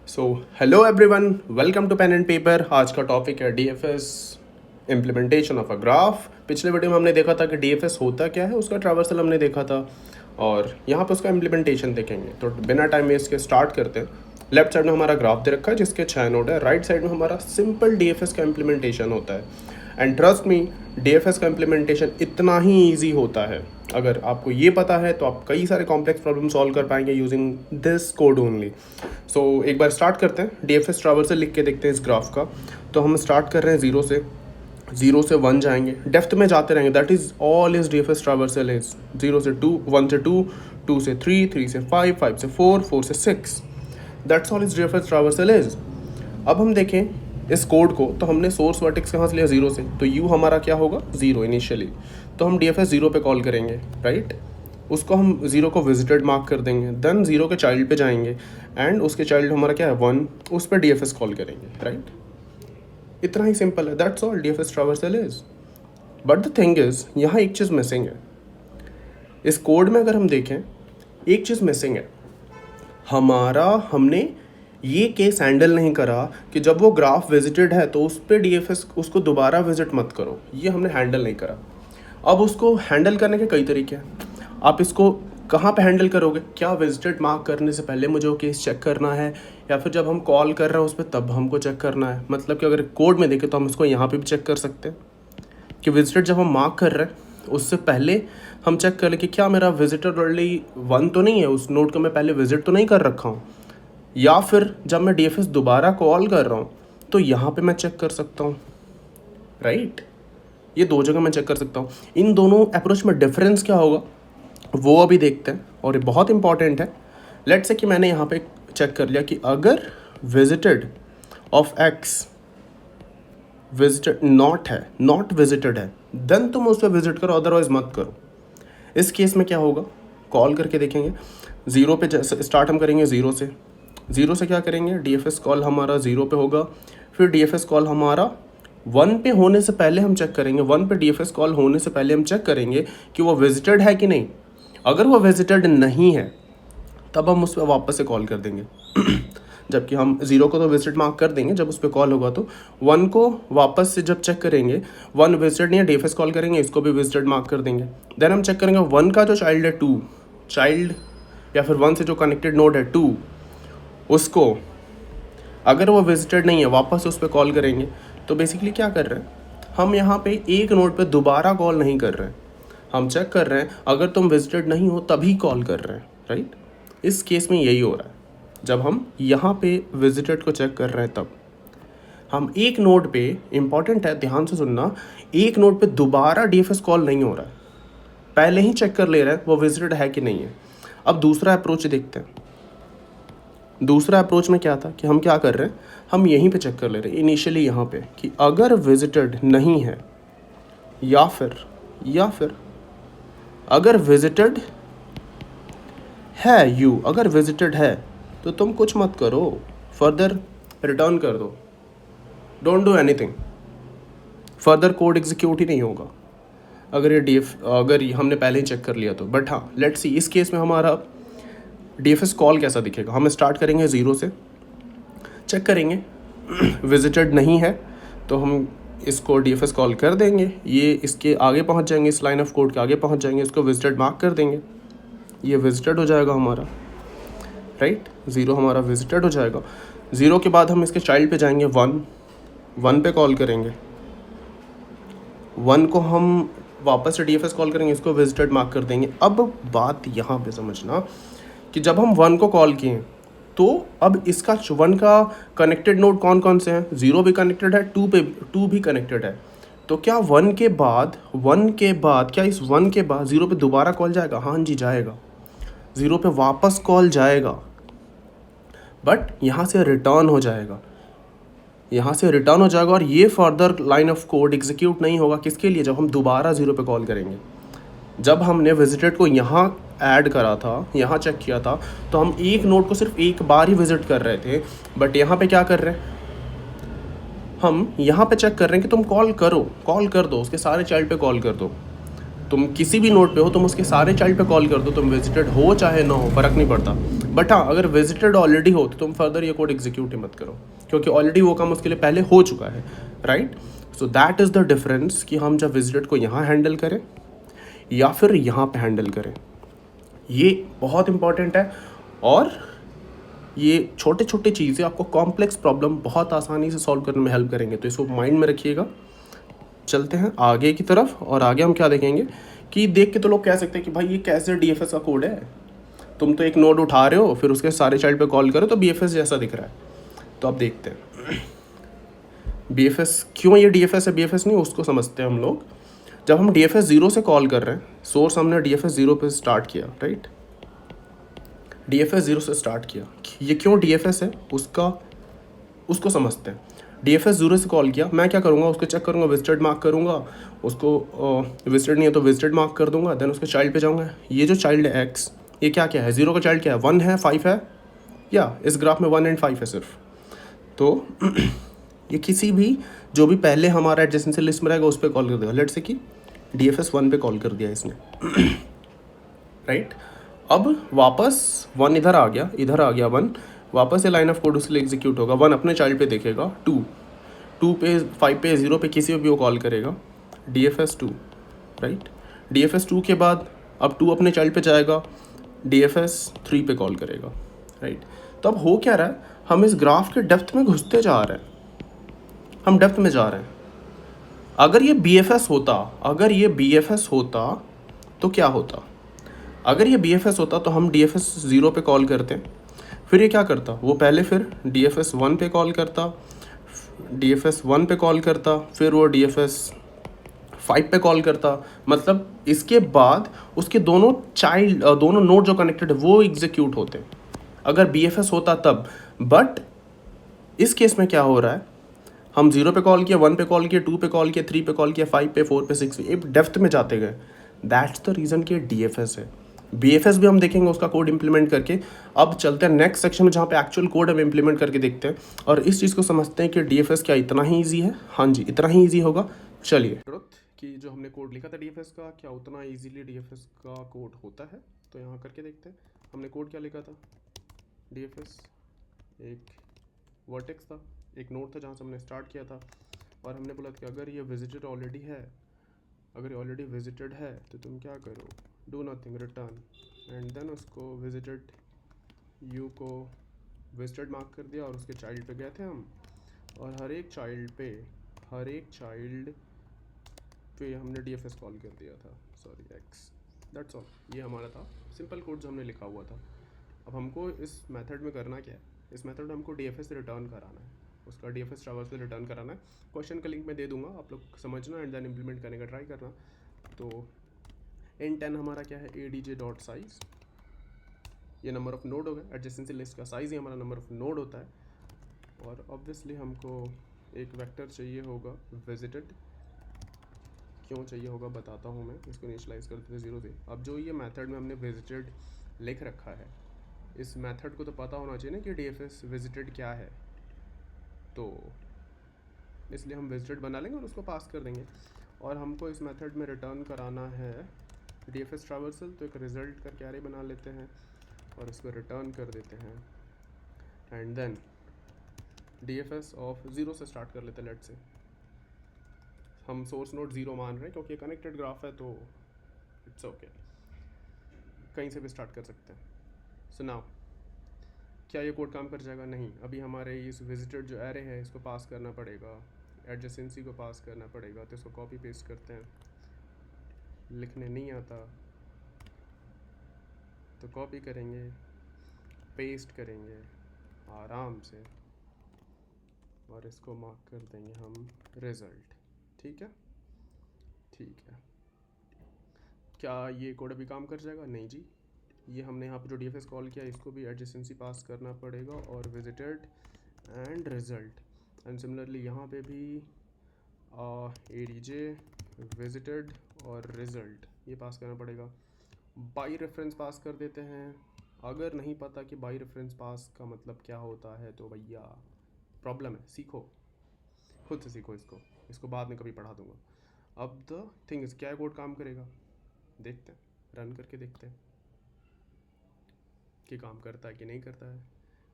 So hello everyone, welcome to pen and paper. आज का topic है DFS implementation of a graph. पिछले video में हमने देखा था कि डीएफएस होता क्या है, उसका ट्रैवर्सल हमने देखा था और यहाँ पे उसका इम्प्लीमेंटेशन देखेंगे। तो बिना टाइम वेस्ट के स्टार्ट करते हैं। लेफ्ट साइड में हमारा ग्राफ दे रखा है जिसके 6 नोड है। राइट साइड में हमारा सिंपल डीएफएस का इम्प्लीमेंटेशन होता है। एंड ट्रस्ट मी, डीएफएस का इम्प्लीमेंटेशन इतना ही ईजी होता है। अगर आपको ये पता है तो आप कई सारे कॉम्प्लेक्स प्रॉब्लम सॉल्व कर पाएंगे यूजिंग दिस कोड ओनली। सो एक बार स्टार्ट करते हैं। डीएफएस ट्रैवर्सल लिख के देखते हैं इस ग्राफ का। तो हम स्टार्ट कर रहे हैं ज़ीरो से 1 जाएंगे, डेप्थ में जाते रहेंगे। That is all is DFS traversal is 0 से 2, 1 से 2, 2 से 3, 3 से 5, 5 से 4, 4 से 6। That's all is DFS traversal is. अब हम देखें इस कोड को, तो हमने सोर्स वर्टेक्स कहाँ से लिया? 0 से। तो यू हमारा क्या होगा? 0 इनिशियली। तो हम डीएफएस 0 पे कॉल करेंगे, राइट। उसको हम 0 को विजिटेड मार्क कर देंगे। देन 0 के चाइल्ड पे जाएंगे एंड उसके चाइल्ड हमारा क्या है? 1। उस पर डीएफएस कॉल करेंगे, राइट। इतना ही सिंपल है। That's all DFS traversal is. But the thing is, यहाँ एक चीज़ मिसिंग है इस कोड में। अगर हम देखें, एक चीज़ मिसिंग है हमने ये केस हैंडल नहीं करा कि जब वो ग्राफ विजिटेड है तो उस पर डीएफएस उसको दोबारा विजिट मत करो। ये हमने हैंडल नहीं करा। अब उसको हैंडल करने के कई तरीके हैं। आप इसको कहाँ पे हैंडल करोगे? क्या विजिटेड मार्क करने से पहले मुझे वो केस चेक करना है, या फिर जब हम कॉल कर रहे हैं उस पर तब हमको चेक करना है? मतलब कि अगर कोड में देखें तो हम इसको यहाँ पे भी चेक कर सकते हैं कि विजिटेड जब हम मार्क कर रहे हैं उससे पहले हम चेक कर ले कि क्या मेरा विजिटर ऑलरेडी 1 तो नहीं है, उस नोड को मैं पहले विजिट तो नहीं कर रखा हूँ। या फिर जब मैं डीएफएस दोबारा कॉल कर रहा हूँ तो यहाँ पे मैं चेक कर सकता हूँ, राइट। ये 2 जगह मैं चेक कर सकता हूँ। इन दोनों अप्रोच में डिफरेंस क्या होगा वो अभी देखते हैं, और ये बहुत इंपॉर्टेंट है। लेट्स से कि मैंने यहाँ पे चेक कर लिया कि अगर visited of x visited not visited है, देन तुम उस पर विजिट करो, अदरवाइज मत करो। इस केस में क्या होगा? कॉल करके देखेंगे। 0 पे स्टार्ट हम करेंगे, 0 से क्या करेंगे? डीएफएस कॉल हमारा 0 पे होगा। फिर डीएफएस कॉल हमारा 1 पे होने से पहले हम चेक करेंगे। 1 पे डीएफएस कॉल होने से पहले हम चेक करेंगे कि वो विजिटेड है कि नहीं। अगर वो विजिटेड नहीं है तब हम उस पर वापस से कॉल कर देंगे। जबकि हम 0 को तो विजिट मार्क कर देंगे जब उस पर कॉल होगा। तो 1 को वापस से जब चेक करेंगे, 1 विजिटेड नहीं है, डीएफएस कॉल करेंगे, इसको भी विजिटेड मार्क कर देंगे। देन हम चेक करेंगे 1 का जो चाइल्ड है 2, चाइल्ड या फिर 1 से जो कनेक्टेड नोड है 2, उसको अगर वो विजिटेड नहीं है वापस उस पर कॉल करेंगे। तो बेसिकली क्या कर रहे हैं हम यहाँ पे एक नोड पे दोबारा कॉल नहीं कर रहे हैं, हम चेक कर रहे हैं अगर तुम विजिटेड नहीं हो तभी कॉल कर रहे हैं, राइट। इस केस में यही हो रहा है। जब हम यहाँ पे विजिटेड को चेक कर रहे हैं तब हम एक नोड पे, इंपॉर्टेंट है ध्यान से सुनना, एक नोड पे दोबारा डीएफएस कॉल नहीं हो रहा है, पहले ही चेक कर ले रहे हैं वो विजिटेड है कि नहीं है। अब दूसरा अप्रोच देखते हैं। दूसरा अप्रोच में क्या था कि हम क्या कर रहे हैं, हम यहीं पे चेक कर ले रहे हैं इनिशियली यहाँ पे कि अगर विजिटेड नहीं है, या फिर अगर विजिटेड है, अगर विजिटेड है तो तुम कुछ मत करो, फर्दर रिटर्न कर दो, don't do anything, further code execute ही नहीं होगा अगर हमने पहले ही चेक कर लिया तो। बट हाँ, लेट्स सी इस केस में हमारा डीएफएस कॉल कैसा दिखेगा। हम स्टार्ट करेंगे 0 से, चेक करेंगे विजिटेड नहीं है तो हम इसको डीएफएस कॉल कर देंगे। ये इसके आगे पहुंच जाएंगे, इस लाइन ऑफ कोड के आगे पहुंच जाएंगे, इसको विजिटेड मार्क कर देंगे, ये विजिटेड हो जाएगा हमारा, राइट। 0 हमारा विजिटेड हो जाएगा। 0 के बाद हम इसके चाइल्ड पे जाएंगे, 1 पे कॉल करेंगे, 1 को हम वापस से डीएफएस कॉल करेंगे, इसको विजिटेड मार्क कर देंगे। अब बात यहाँ पे समझना कि जब हम 1 को कॉल किए तो अब इसका 1 का कनेक्टेड नोड कौन कौन से हैं? 0 भी कनेक्टेड है, 2 भी कनेक्टेड है। तो क्या 1 के बाद क्या इस 1 के बाद 0 पे दोबारा कॉल जाएगा? हाँ जी जाएगा, 0 पे वापस कॉल जाएगा, बट यहाँ से रिटर्न हो जाएगा, और ये further line of code execute नहीं होगा। किसके लिए? जब हम दोबारा 0 पे कॉल करेंगे। जब हमने विजिटेड को यहाँ ऐड करा था, यहाँ चेक किया था, तो हम एक नोड को सिर्फ एक बार ही विजिट कर रहे थे। बट यहाँ पे क्या कर रहे हैं, हम यहाँ पे चेक कर रहे हैं कि तुम कॉल कर दो, उसके सारे चाइल्ड पे कॉल कर दो। तुम किसी भी नोड पे हो, तुम उसके सारे चाइल्ड पे कॉल कर दो, तुम विजिटेड हो चाहे ना हो, फ़र्क नहीं पड़ता। बट हाँ, अगर विजिटेड ऑलरेडी हो तो तुम फर्दर ये कोड एग्जीक्यूट ही मत करो, क्योंकि ऑलरेडी वो काम उसके लिए पहले हो चुका है, right. So that is the difference कि हम जब विजिटेड को यहाँ हैंडल करें या फिर यहाँ पे हैंडल करें, ये बहुत इंपॉर्टेंट है। और ये छोटे छोटे चीज़ें आपको कॉम्प्लेक्स प्रॉब्लम बहुत आसानी से सॉल्व करने में हेल्प करेंगे, तो इसको माइंड में रखिएगा। चलते हैं आगे की तरफ, और आगे हम क्या देखेंगे कि देख के तो लोग कह सकते हैं कि भाई ये कैसे डीएफएस का कोड है, तुम तो एक नोड उठा रहे हो फिर उसके सारे चाइल्ड पे कॉल करो तो बीएफएस जैसा दिख रहा है। तो अब देखते हैं बीएफएस क्यों ये डीएफएस है, बीएफएस नहीं, उसको समझते हैं हम लोग। जब हम डीएफएस 0 से कॉल कर रहे हैं, सोर्स हमने डीएफएस 0 पे स्टार्ट किया, राइट, डीएफएस 0 से स्टार्ट किया, ये क्यों डीएफएस है उसको समझते हैं। डीएफएस 0 से कॉल किया, मैं क्या करूँगा, उसको चेक करूँगा, विजिटेड मार्क करूँगा, उसको विजिटेड नहीं है तो विजिटेड मार्क कर दूंगा, देन उसके चाइल्ड पे जाऊँगा। ये जो चाइल्ड है एक्स, ये क्या क्या है, 0 का चाइल्ड क्या है, 1 है, 5 है, या इस ग्राफ में 1 एंड 5 है सिर्फ। तो ये किसी भी जो भी पहले हमारा एडजेसेंसी लिस्ट में रहेगा उस पर कॉल कर देगा। लेट्स से कि डीएफएस 1 पे कॉल कर दिया इसने, राइट। अब वापस 1 इधर आ गया 1, वापस ये लाइन ऑफ कोड उसके लिए एग्जीक्यूट होगा। 1 अपने चाइल्ड पे देखेगा, 2 पे, 5 पे, 0 पे, किसी पे भी वो कॉल करेगा, डीएफएस 2, राइट। डीएफएस 2 के बाद अब 2 अपने चाइल्ड पे जाएगा, डीएफएस 3 पे कॉल करेगा, राइट। तो अब हो क्या रहा है, हम इस ग्राफ के डेप्थ में घुसते जा रहे हैं, हम डेप्थ में जा रहे हैं। अगर ये बीएफएस होता तो क्या होता, अगर ये बीएफएस होता तो हम डीएफएस 0 पे कॉल करते, फिर ये क्या करता, वो पहले फिर डीएफएस 1 पे कॉल करता, फिर वो डीएफएस 5 पे कॉल करता, मतलब इसके बाद उसके दोनों नोड जो कनेक्टेड है वो एग्जीक्यूट होते अगर बीएफएस होता तब। बट इस केस में क्या हो रहा है, हम 0 पे कॉल किया, 1 पे कॉल किया, 2 पे कॉल किया, 3 पे कॉल किया, 5 पे, 4 पे, 6 पे, एक डेप्थ में जाते गए। दैट्स द रीज़न कि डीएफएस है। बीएफएस भी हम देखेंगे उसका कोड इंप्लीमेंट करके। अब चलते हैं नेक्स्ट सेक्शन में जहाँ पे एक्चुअल कोड हम इंप्लीमेंट करके देखते हैं और इस चीज़ को समझते हैं कि डीएफएस क्या इतना ही ईजी है। हाँ जी, इतना ही ईजी होगा। चलिए, कि जो हमने कोड लिखा था डीएफएस का, क्या उतना ईजिली डीएफएस का कोड होता है, तो यहाँ करके देखते हैं। हमने कोड क्या लिखा था, डीएफएस एक वर्टेक्स था, एक नोड था जहाँ से हमने स्टार्ट किया था, और हमने बोला कि अगर ये विजिटेड ऑलरेडी है, अगर ये ऑलरेडी विजिटेड है तो तुम क्या करो, do nothing, return, and then उसको विजिटेड यू को विजिटेड मार्क कर दिया और उसके चाइल्ड पे गए थे हम, और हर एक चाइल्ड पे हमने डीएफएस कॉल कर दिया था, सॉरी एक्स, दैट्स ऑल। ये हमारा था सिंपल कोड जो हमने लिखा हुआ था। अब हमको इस मेथड में करना क्या है, इस मेथड में हमको डीएफएस रिटर्न कराना है, उसका डीएफएस ट्रैवर्स से रिटर्न कराना है। क्वेश्चन का लिंक मैं दे दूंगा, आप लोग समझना एंड देन इम्प्लीमेंट करने का ट्राई करना। तो int10 हमारा क्या है, adj.size, ये नंबर ऑफ नोड होगा, एडजेसेंसी लिस्ट का साइज़ ही हमारा नंबर ऑफ नोड होता है। और ऑब्वियसली हमको एक वेक्टर चाहिए होगा विजिटेड, क्यों चाहिए होगा बताता हूँ मैं। इसको इनिशियलाइज करते थे 0 से। अब जो ये मेथड में हमने विजिटेड लिख रखा है, इस मेथड को तो पता होना चाहिए ना कि डीएफएस विजिटेड क्या है, तो इसलिए हम विजिटेड बना लेंगे और उसको पास कर देंगे। और हमको इस मेथड में रिटर्न कराना है डीएफएस ट्रैवर्सल, तो एक रिजल्ट करके एरे बना लेते हैं और इसको रिटर्न कर देते हैं। एंड देन डीएफएस ऑफ 0 से स्टार्ट कर लेते हैं। लेट से हम सोर्स नोड 0 मान रहे हैं क्योंकि ये कनेक्टेड ग्राफ है, तो इट्स ओके, कहीं से भी स्टार्ट कर सकते हैं। सो नाउ क्या ये कोड काम कर जाएगा, नहीं। अभी हमारे इस विजिटेड जो एरे है इसको पास करना पड़ेगा, एडजेसेंसी को पास करना पड़ेगा, तो इसको कॉपी पेस्ट करते हैं। लिखने नहीं आता तो कॉपी करेंगे, पेस्ट करेंगे आराम से, और इसको मार्क कर देंगे हम रिज़ल्ट। ठीक है, ठीक है। क्या ये कोड अभी काम कर जाएगा, नहीं जी। ये हमने यहाँ पर जो डीएफएस कॉल किया इसको भी एडजेसेंसी पास करना पड़ेगा और visited end result. And similarly यहाँ पे भी एडीजे विजिटेड और रिज़ल्ट ये पास करना पड़ेगा। बाई रेफरेंस पास कर देते हैं। अगर नहीं पता कि बाई रेफरेंस पास का मतलब क्या होता है तो भैया प्रॉब्लम है, सीखो, खुद से सीखो इसको बाद में कभी पढ़ा दूंगा। अब द थिंग इज, क्या कोड काम करेगा देखते हैं, रन करके देखते हैं। कि काम करता है कि नहीं करता है।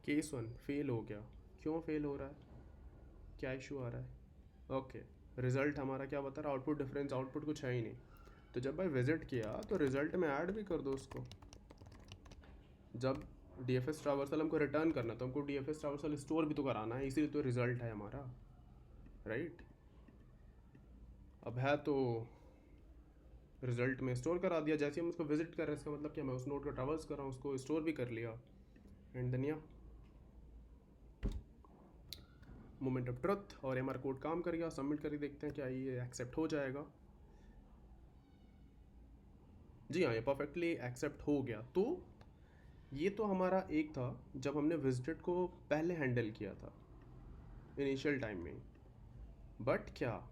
केस 1 फेल हो गया, क्यों फेल हो रहा है, क्या इशू आ रहा है। ओके, रिज़ल्ट हमारा क्या बता रहा है, आउटपुट डिफरेंस, आउटपुट कुछ है ही नहीं। तो जब भाई विजिट किया तो रिज़ल्ट में ऐड भी कर दो उसको। जब DFS ट्रावर्सल हमको रिटर्न करना तो हमको DFS ट्रावर्सल स्टोर भी तो कराना है, इसीलिए तो रिज़ल्ट है हमारा, राइट। अब है तो रिज़ल्ट में स्टोर करा दिया, जैसे हम उसको विजिट कर रहे हैं इसका मतलब क्या, मैं उस नोड का ट्रावर्स कर रहा हूँ, उसको स्टोर भी कर लिया। एंड देन या मोमेंट ऑफ ट्रुथ और MR कोड काम कर गया। सबमिट करके देखते हैं क्या ये एक्सेप्ट हो जाएगा। जी हाँ, ये परफेक्टली एक्सेप्ट हो गया। तो ये तो हमारा एक था जब हमने विजिटेड को पहले हैंडल किया था इनिशियल टाइम में। बट क्या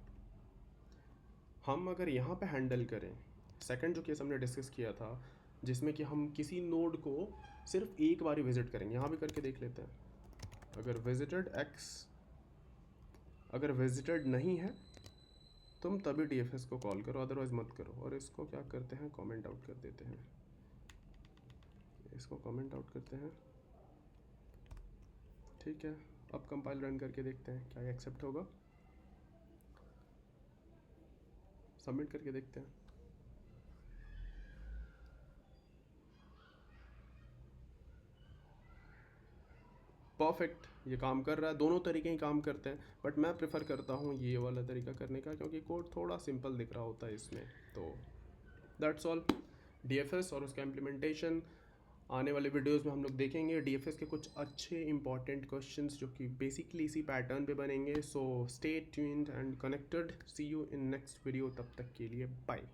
हम अगर यहाँ पे हैंडल करें, सेकंड जो केस हमने डिस्कस किया था जिसमें कि हम किसी नोड को सिर्फ एक बार ही विजिट करेंगे, यहाँ भी करके देख लेते हैं। अगर विजिटेड नहीं है तुम तभी DFS को कॉल करो, अदरवाइज मत करो। और इसको क्या करते हैं, कमेंट आउट कर देते हैं, इसको कमेंट आउट करते हैं, ठीक है। अब कंपाइल रन करके देखते हैं क्या एक्सेप्ट होगा, सबमिट करके देखते हैं। परफेक्ट, ये काम कर रहा है। दोनों तरीके ही काम करते हैं, बट मैं प्रेफर करता हूँ ये वाला तरीका करने का, क्योंकि कोड थोड़ा सिंपल दिख रहा होता है इसमें। तो दैट्स ऑल। DFS और उसका इम्प्लीमेंटेशन आने वाले वीडियोस में हम लोग देखेंगे। DFS के कुछ अच्छे इंपॉर्टेंट क्वेश्चंस जो कि बेसिकली इसी पैटर्न पे बनेंगे। So stay tuned and connected. See you in next video, तब तक के लिए बाय।